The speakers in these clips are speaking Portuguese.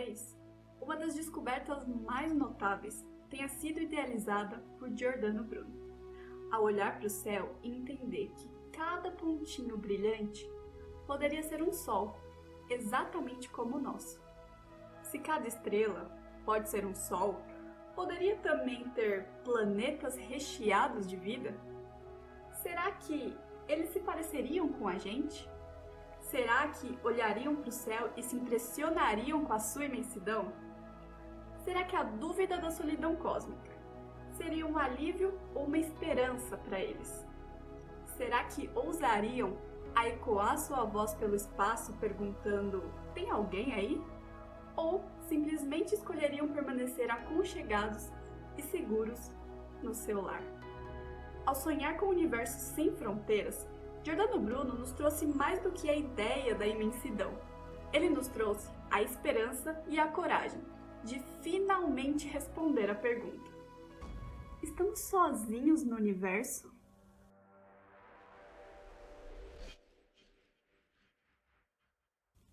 Talvez uma das descobertas mais notáveis tenha sido idealizada por Giordano Bruno, ao olhar para o céu e entender que cada pontinho brilhante poderia ser um sol, exatamente como o nosso. Se cada estrela pode ser um sol, poderia também ter planetas recheados de vida? Será que eles se pareceriam com a gente? Será que olhariam para o céu e se impressionariam com a sua imensidão? Será que a dúvida da solidão cósmica seria um alívio ou uma esperança para eles? Será que ousariam a ecoar sua voz pelo espaço perguntando: tem alguém aí? Ou simplesmente escolheriam permanecer aconchegados e seguros no seu lar? Ao sonhar com um universo sem fronteiras, Giordano Bruno nos trouxe mais do que a ideia da imensidão. Ele nos trouxe a esperança e a coragem de finalmente responder a pergunta: estamos sozinhos no universo?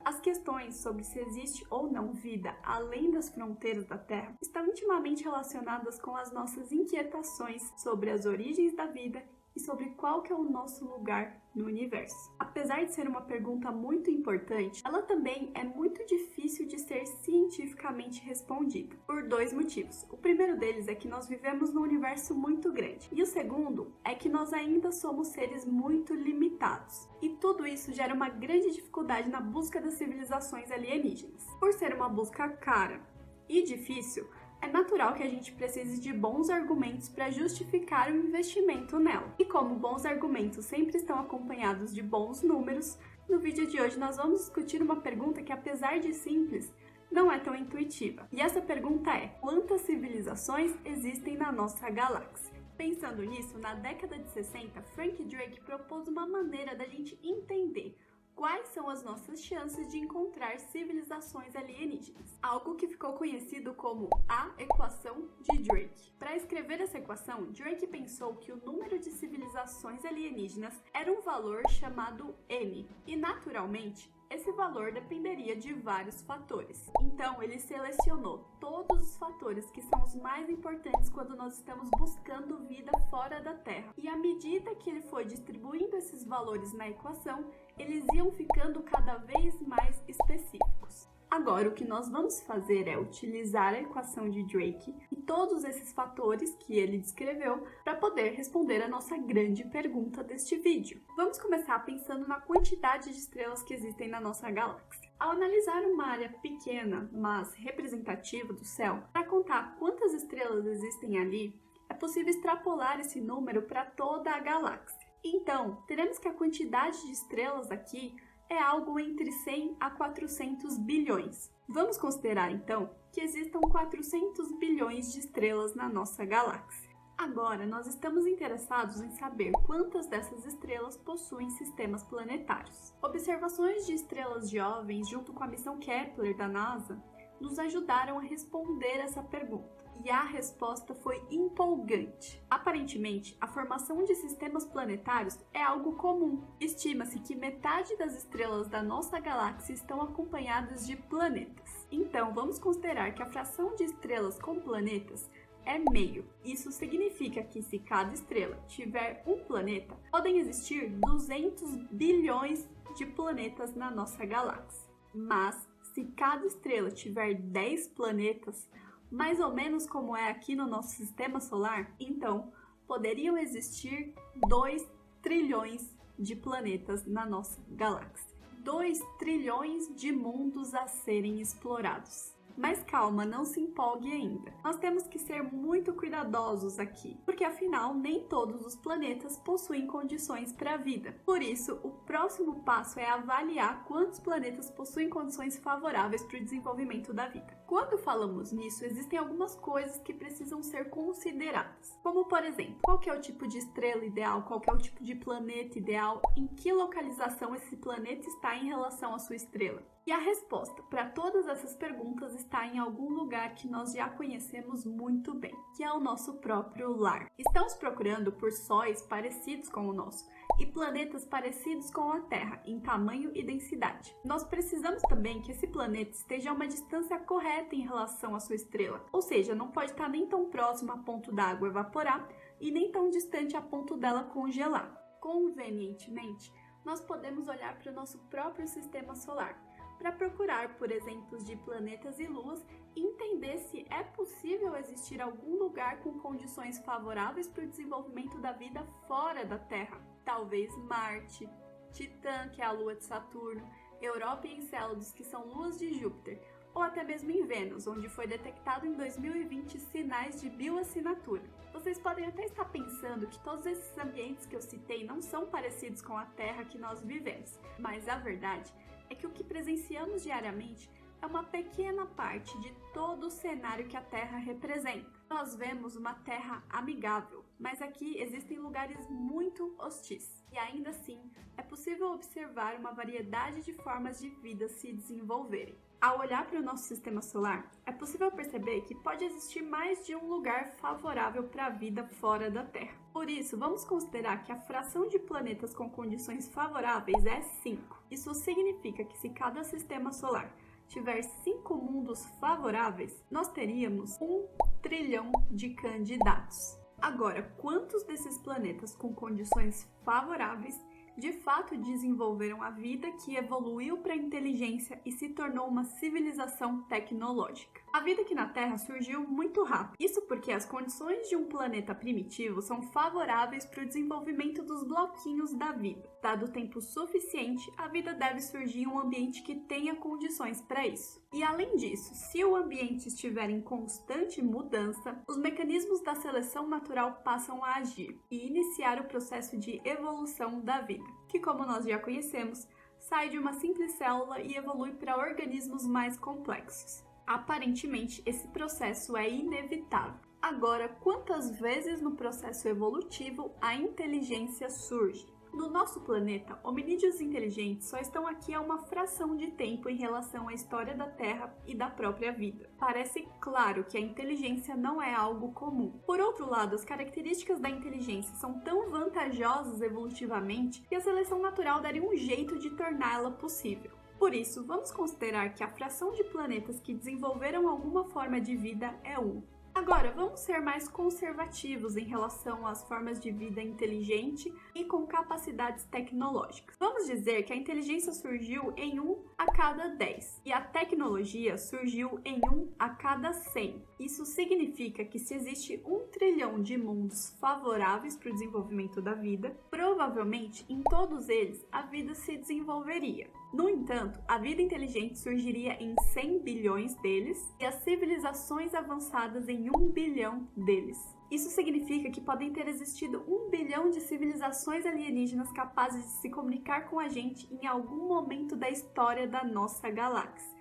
As questões sobre se existe ou não vida além das fronteiras da Terra estão intimamente relacionadas com as nossas inquietações sobre as origens da vida e sobre qual que é o nosso lugar no universo. Apesar de ser uma pergunta muito importante, ela também é muito difícil de ser cientificamente respondida, por dois motivos. O primeiro deles é que nós vivemos num universo muito grande, e o segundo é que nós ainda somos seres muito limitados. E tudo isso gera uma grande dificuldade na busca das civilizações alienígenas. Por ser uma busca cara e difícil, é natural que a gente precise de bons argumentos para justificar o investimento nela. E como bons argumentos sempre estão acompanhados de bons números, no vídeo de hoje nós vamos discutir uma pergunta que, apesar de simples, não é tão intuitiva. E essa pergunta é: quantas civilizações existem na nossa galáxia? Pensando nisso, na década de 60, Frank Drake propôs uma maneira da gente entender quais são as nossas chances de encontrar civilizações alienígenas, algo que ficou conhecido como a equação de Drake. Para escrever essa equação, Drake pensou que o número de civilizações alienígenas era um valor chamado N, e naturalmente, esse valor dependeria de vários fatores. Então, ele selecionou todos os fatores que são os mais importantes quando nós estamos buscando vida fora da Terra. E à medida que ele foi distribuindo esses valores na equação, eles iam ficando cada vez mais específicos. Agora, o que nós vamos fazer é utilizar a equação de Drake e todos esses fatores que ele descreveu para poder responder a nossa grande pergunta deste vídeo. Vamos começar pensando na quantidade de estrelas que existem na nossa galáxia. Ao analisar uma área pequena, mas representativa do céu, para contar quantas estrelas existem ali, é possível extrapolar esse número para toda a galáxia. Então, teremos que a quantidade de estrelas aqui é algo entre 100 a 400 bilhões. Vamos considerar, então, que existam 400 bilhões de estrelas na nossa galáxia. Agora, nós estamos interessados em saber quantas dessas estrelas possuem sistemas planetários. Observações de estrelas jovens, junto com a missão Kepler da NASA, nos ajudaram a responder essa pergunta. E a resposta foi empolgante. Aparentemente, a formação de sistemas planetários é algo comum. Estima-se que metade das estrelas da nossa galáxia estão acompanhadas de planetas. Então, vamos considerar que a fração de estrelas com planetas é meio. Isso significa que se cada estrela tiver um planeta, podem existir 200 bilhões de planetas na nossa galáxia. Mas, se cada estrela tiver 10 planetas, mais ou menos como é aqui no nosso sistema solar, então poderiam existir 2 trilhões de planetas na nossa galáxia. 2 trilhões de mundos a serem explorados. Mas calma, não se empolgue ainda. Nós temos que ser muito cuidadosos aqui, porque afinal nem todos os planetas possuem condições para a vida. Por isso, o próximo passo é avaliar quantos planetas possuem condições favoráveis para o desenvolvimento da vida. Quando falamos nisso, existem algumas coisas que precisam ser consideradas, como por exemplo, qual que é o tipo de estrela ideal, qual que é o tipo de planeta ideal, em que localização esse planeta está em relação à sua estrela. E a resposta para todas essas perguntas está em algum lugar que nós já conhecemos muito bem, que é o nosso próprio lar. Estamos procurando por sóis parecidos com o nosso, e planetas parecidos com a Terra em tamanho e densidade. Nós precisamos também que esse planeta esteja a uma distância correta em relação à sua estrela, ou seja, não pode estar nem tão próximo a ponto da água evaporar e nem tão distante a ponto dela congelar. Convenientemente, nós podemos olhar para o nosso próprio sistema solar para procurar por exemplos de planetas e luas e entender se é possível existir algum lugar com condições favoráveis para o desenvolvimento da vida fora da Terra. Talvez Marte, Titã, que é a lua de Saturno, Europa e Encélado, que são luas de Júpiter, ou até mesmo em Vênus, onde foi detectado em 2020 sinais de bioassinatura. Vocês podem até estar pensando que todos esses ambientes que eu citei não são parecidos com a Terra que nós vivemos, mas a verdade é que o que presenciamos diariamente é uma pequena parte de todo o cenário que a Terra representa. Nós vemos uma Terra amigável, mas aqui existem lugares muito hostis. E ainda assim, é possível observar uma variedade de formas de vida se desenvolverem. Ao olhar para o nosso sistema solar, é possível perceber que pode existir mais de um lugar favorável para a vida fora da Terra. Por isso, vamos considerar que a fração de planetas com condições favoráveis é 5. Isso significa que se cada sistema solar tiver 5 mundos favoráveis, nós teríamos 1 trilhão de candidatos. Agora, quantos desses planetas com condições favoráveis de fato desenvolveram a vida que evoluiu para a inteligência e se tornou uma civilização tecnológica? A vida aqui na Terra surgiu muito rápido. Isso porque as condições de um planeta primitivo são favoráveis para o desenvolvimento dos bloquinhos da vida. Dado o tempo suficiente, a vida deve surgir em um ambiente que tenha condições para isso. E além disso, se o ambiente estiver em constante mudança, os mecanismos da seleção natural passam a agir e iniciar o processo de evolução da vida, que, como nós já conhecemos, sai de uma simples célula e evolui para organismos mais complexos. Aparentemente, esse processo é inevitável. Agora, quantas vezes no processo evolutivo a inteligência surge? No nosso planeta, hominídeos inteligentes só estão aqui há uma fração de tempo em relação à história da Terra e da própria vida. Parece claro que a inteligência não é algo comum. Por outro lado, as características da inteligência são tão vantajosas evolutivamente que a seleção natural daria um jeito de torná-la possível. Por isso, vamos considerar que a fração de planetas que desenvolveram alguma forma de vida é 1. Agora, vamos ser mais conservativos em relação às formas de vida inteligente e com capacidades tecnológicas. Vamos dizer que a inteligência surgiu em 1 a cada 10 e a tecnologia surgiu em 1 a cada 100. Isso significa que se existe 1 trilhão de mundos favoráveis para o desenvolvimento da vida, provavelmente em todos eles a vida se desenvolveria. No entanto, a vida inteligente surgiria em 100 bilhões deles e as civilizações avançadas em 1 bilhão deles. Isso significa que podem ter existido 1 bilhão de civilizações alienígenas capazes de se comunicar com a gente em algum momento da história da nossa galáxia.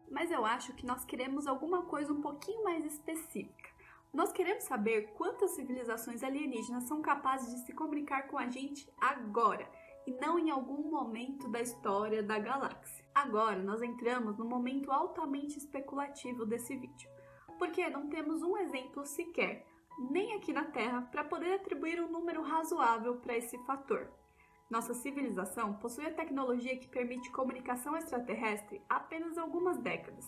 Mas eu acho que nós queremos alguma coisa um pouquinho mais específica. Nós queremos saber quantas civilizações alienígenas são capazes de se comunicar com a gente agora, e não em algum momento da história da galáxia. Agora nós entramos no momento altamente especulativo desse vídeo, porque não temos um exemplo sequer, nem aqui na Terra, para poder atribuir um número razoável para esse fator. Nossa civilização possui a tecnologia que permite comunicação extraterrestre há apenas algumas décadas,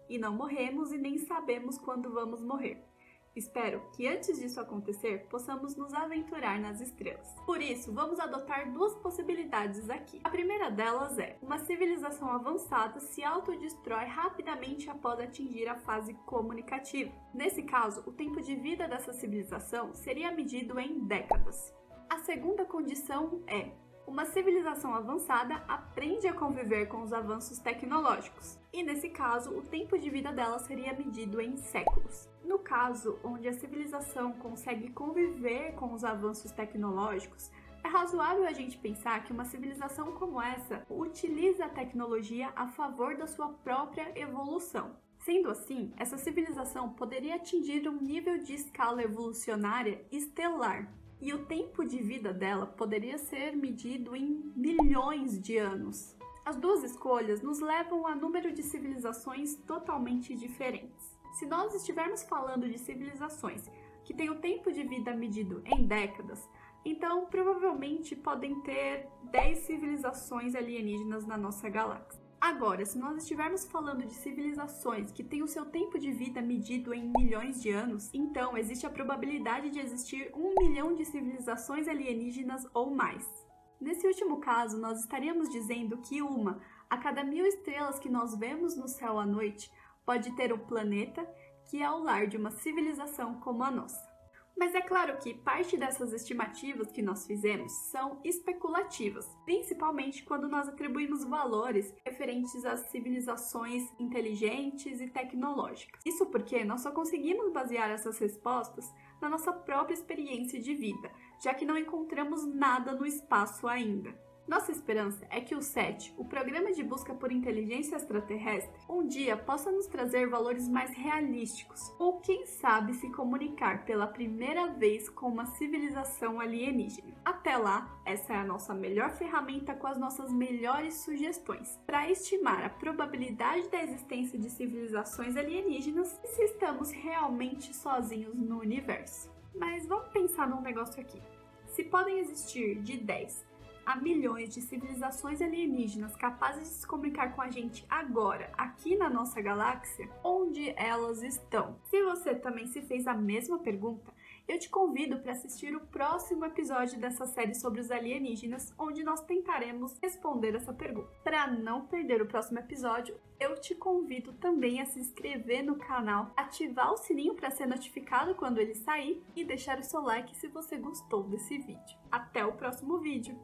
e não morremos e nem sabemos quando vamos morrer. Espero que antes disso acontecer, possamos nos aventurar nas estrelas. Por isso, vamos adotar 2 possibilidades aqui. A primeira delas é: uma civilização avançada se autodestrói rapidamente após atingir a fase comunicativa. Nesse caso, o tempo de vida dessa civilização seria medido em décadas. A segunda condição é: uma civilização avançada aprende a conviver com os avanços tecnológicos, e nesse caso, o tempo de vida dela seria medido em séculos. No caso onde a civilização consegue conviver com os avanços tecnológicos, é razoável a gente pensar que uma civilização como essa utiliza a tecnologia a favor da sua própria evolução. Sendo assim, essa civilização poderia atingir um nível de escala evolucionária estelar, e o tempo de vida dela poderia ser medido em milhões de anos. As 2 escolhas nos levam a número de civilizações totalmente diferentes. Se nós estivermos falando de civilizações que têm o tempo de vida medido em décadas, Então, provavelmente podem ter 10 civilizações alienígenas na nossa galáxia. Agora, se nós estivermos falando de civilizações que têm o seu tempo de vida medido em milhões de anos, então existe a probabilidade de existir 1 milhão de civilizações alienígenas ou mais. Nesse último caso, nós estaríamos dizendo que uma a cada 1000 estrelas que nós vemos no céu à noite pode ter um planeta que é o lar de uma civilização como a nossa. Mas é claro que parte dessas estimativas que nós fizemos são especulativas, principalmente quando nós atribuímos valores referentes às civilizações inteligentes e tecnológicas. Isso porque nós só conseguimos basear essas respostas na nossa própria experiência de vida, já que não encontramos nada no espaço ainda. Nossa esperança é que o SETI, o Programa de Busca por Inteligência Extraterrestre, um dia possa nos trazer valores mais realísticos, ou quem sabe se comunicar pela primeira vez com uma civilização alienígena. Até lá, essa é a nossa melhor ferramenta com as nossas melhores sugestões, para estimar a probabilidade da existência de civilizações alienígenas e se estamos realmente sozinhos no universo. Mas vamos pensar num negócio aqui. Se podem existir de 10 a milhões de civilizações alienígenas capazes de se comunicar com a gente agora, aqui na nossa galáxia, onde elas estão? Se você também se fez a mesma pergunta, eu te convido para assistir o próximo episódio dessa série sobre os alienígenas, onde nós tentaremos responder essa pergunta. Para não perder o próximo episódio, eu te convido também a se inscrever no canal, ativar o sininho para ser notificado quando ele sair e deixar o seu like se você gostou desse vídeo. Até o próximo vídeo!